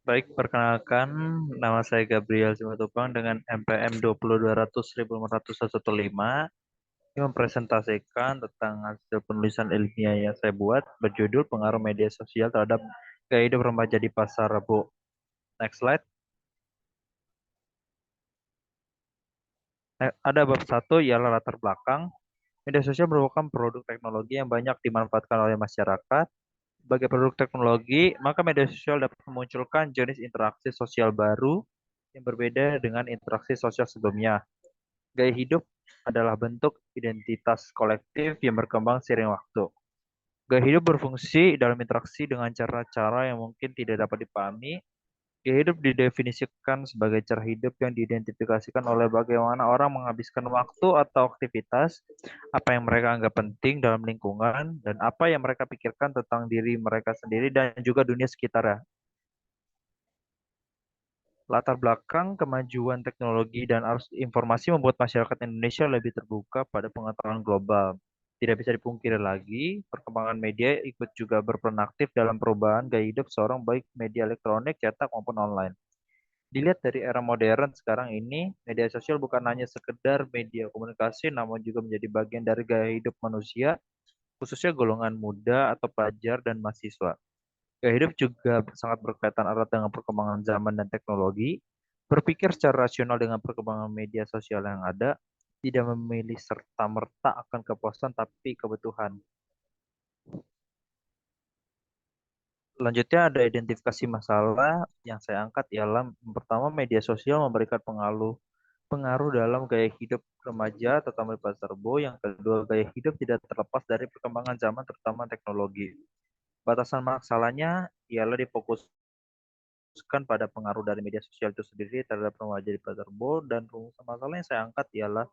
Baik, perkenalkan, nama saya Gabriel Simatupang dengan NPM 20200.515 yang mempresentasikan tentang hasil penulisan ilmiah yang saya buat berjudul Pengaruh Media Sosial terhadap Gaya Hidup Remaja di Pasar Rebo. Next slide. Ada bab satu ialah latar belakang. Media sosial merupakan produk teknologi yang banyak dimanfaatkan oleh masyarakat. Sebagai produk teknologi, maka media sosial dapat memunculkan jenis interaksi sosial baru yang berbeda dengan interaksi sosial sebelumnya. Gaya hidup adalah bentuk identitas kolektif yang berkembang seiring waktu. Gaya hidup berfungsi dalam interaksi dengan cara-cara yang mungkin tidak dapat dipahami. Gaya hidup didefinisikan sebagai cara hidup yang diidentifikasikan oleh bagaimana orang menghabiskan waktu atau aktivitas, apa yang mereka anggap penting dalam lingkungan, dan apa yang mereka pikirkan tentang diri mereka sendiri dan juga dunia sekitarnya. Latar belakang kemajuan teknologi dan arus informasi membuat masyarakat Indonesia lebih terbuka pada pengetahuan global. Tidak bisa dipungkiri lagi, perkembangan media ikut juga berperan aktif dalam perubahan gaya hidup seorang baik media elektronik, cetak maupun online. Dilihat dari era modern sekarang ini, media sosial bukan hanya sekedar media komunikasi, namun juga menjadi bagian dari gaya hidup manusia, khususnya golongan muda atau pelajar dan mahasiswa. Gaya hidup juga sangat berkaitan erat dengan perkembangan zaman dan teknologi. Berpikir secara rasional dengan perkembangan media sosial yang ada, tidak memilih serta-merta akan kepuasan tapi kebutuhan. Selanjutnya ada identifikasi masalah yang saya angkat ialah yang pertama media sosial memberikan pengaruh dalam gaya hidup remaja terutama di pasar rebo. Yang kedua, gaya hidup tidak terlepas dari perkembangan zaman terutama teknologi. Batasan masalahnya ialah difokuskan pada pengaruh dari media sosial itu sendiri terhadap remaja di pasar rebo, dan rumusan masalah yang saya angkat ialah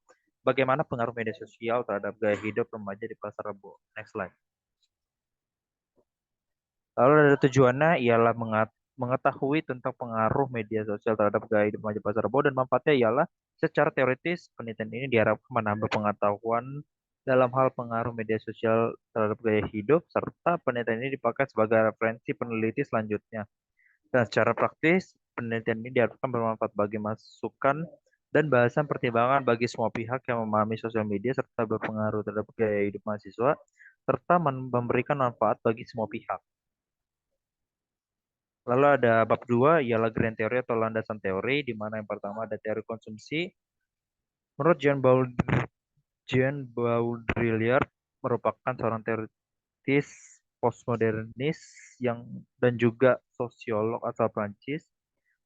bagaimana pengaruh media sosial terhadap gaya hidup remaja di pasar rebo. Next slide. Lalu ada tujuannya ialah mengetahui tentang pengaruh media sosial terhadap gaya hidup remaja pasar rebo, dan manfaatnya ialah secara teoritis penelitian ini diharapkan menambah pengetahuan dalam hal pengaruh media sosial terhadap gaya hidup, serta penelitian ini dipakai sebagai referensi peneliti selanjutnya. Dan secara praktis, penelitian ini diharapkan bermanfaat bagi masukan dan bahasan pertimbangan bagi semua pihak yang memahami sosial media serta berpengaruh terhadap gaya hidup mahasiswa, serta memberikan manfaat bagi semua pihak. Lalu ada bab 2 ialah grand teori atau landasan teori, di mana yang pertama ada teori konsumsi. Menurut Jean Baudrillard merupakan seorang teoritis postmodernis yang dan juga sosiolog asal Prancis.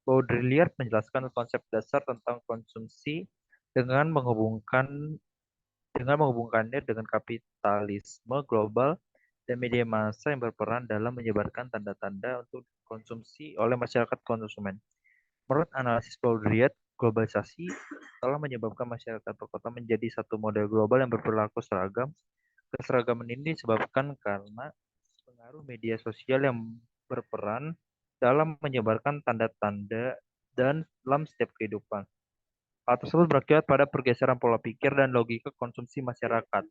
Baudrillard menjelaskan konsep dasar tentang konsumsi dengan menghubungkannya dengan kapitalisme global dan media massa yang berperan dalam menyebarkan tanda-tanda untuk konsumsi oleh masyarakat konsumen. Menurut analisis Baudrillard, globalisasi telah menyebabkan masyarakat perkotaan menjadi satu model global yang berperilaku seragam. Keseragaman ini disebabkan karena pengaruh media sosial yang berperan dalam menyebarkan tanda-tanda dan dalam setiap kehidupan. Hal tersebut berakibat pada pergeseran pola pikir dan logika konsumsi masyarakat.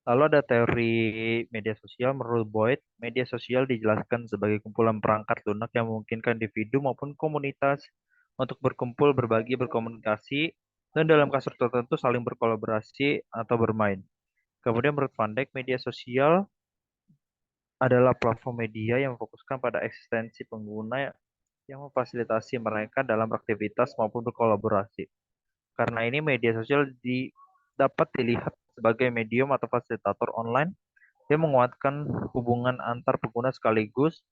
Lalu ada teori media sosial. Menurut Boyd, media sosial dijelaskan sebagai kumpulan perangkat lunak yang memungkinkan individu maupun komunitas untuk berkumpul, berbagi, berkomunikasi, dan dalam kasus tertentu saling berkolaborasi atau bermain. Kemudian menurut Van Dijk, media sosial adalah platform media yang memfokuskan pada eksistensi pengguna yang memfasilitasi mereka dalam aktivitas maupun berkolaborasi. Karena ini media sosial dapat dilihat sebagai medium atau fasilitator online yang menguatkan hubungan antar pengguna sekaligus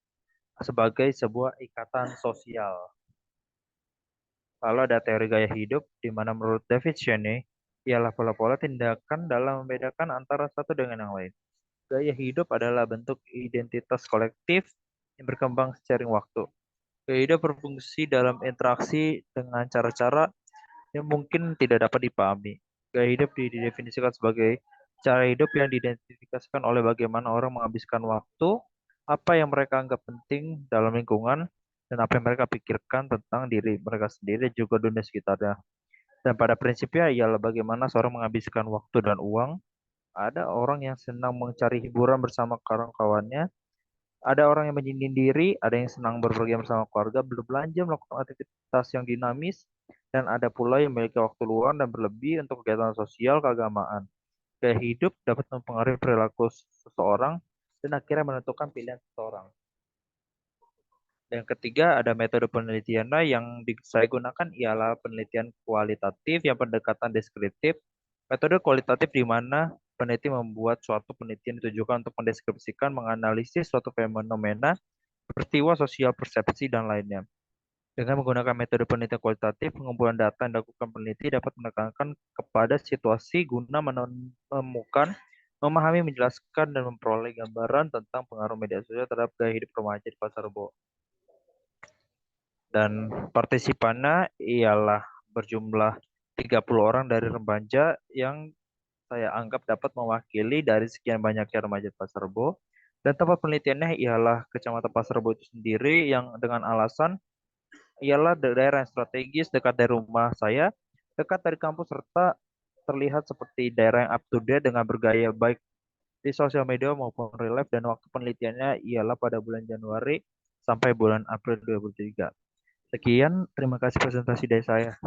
sebagai sebuah ikatan sosial. Lalu ada teori gaya hidup, di mana menurut David Cheney, ialah pola-pola tindakan dalam membedakan antara satu dengan yang lain. Gaya hidup adalah bentuk identitas kolektif yang berkembang seiring waktu. Gaya hidup berfungsi dalam interaksi dengan cara-cara yang mungkin tidak dapat dipahami. Gaya hidup didefinisikan sebagai cara hidup yang diidentifikasikan oleh bagaimana orang menghabiskan waktu, apa yang mereka anggap penting dalam lingkungan, dan apa yang mereka pikirkan tentang diri mereka sendiri dan juga dunia sekitarnya. Dan pada prinsipnya ialah bagaimana seorang menghabiskan waktu dan uang. Ada orang yang senang mencari hiburan bersama kawan-kawannya, Ada orang yang menyendiri, ada yang senang berpergian bersama keluarga, berbelanja, melakukan aktivitas yang dinamis, dan ada pula yang memiliki waktu luang dan berlebih untuk kegiatan sosial keagamaan. Gaya hidup dapat mempengaruhi perilaku seseorang dan akhirnya menentukan pilihan seseorang. Dan yang ketiga, ada metode penelitiannya yang saya gunakan ialah penelitian kualitatif yang pendekatan deskriptif. Metode kualitatif di mana peneliti membuat suatu penelitian ditujukan untuk mendeskripsikan, menganalisis suatu fenomena, peristiwa sosial, persepsi, dan lainnya. Dengan menggunakan metode penelitian kualitatif, pengumpulan data yang dilakukan peneliti dapat menekankan kepada situasi guna menemukan, memahami, menjelaskan, dan memperoleh gambaran tentang pengaruh media sosial terhadap gaya hidup remaja di pasar Rebo. Dan partisipannya ialah berjumlah 30 orang dari remaja yang saya anggap dapat mewakili dari sekian banyaknya remaja di Pasar Rebo. Dan tempat penelitiannya ialah Kecamatan Pasar Rebo itu sendiri yang dengan alasan ialah daerah yang strategis dekat dari rumah saya, dekat dari kampus serta terlihat seperti daerah yang up to date dengan bergaya baik di sosial media maupun real life dan waktu penelitiannya ialah pada bulan Januari sampai bulan April 2023. Sekian, terima kasih presentasi dari saya.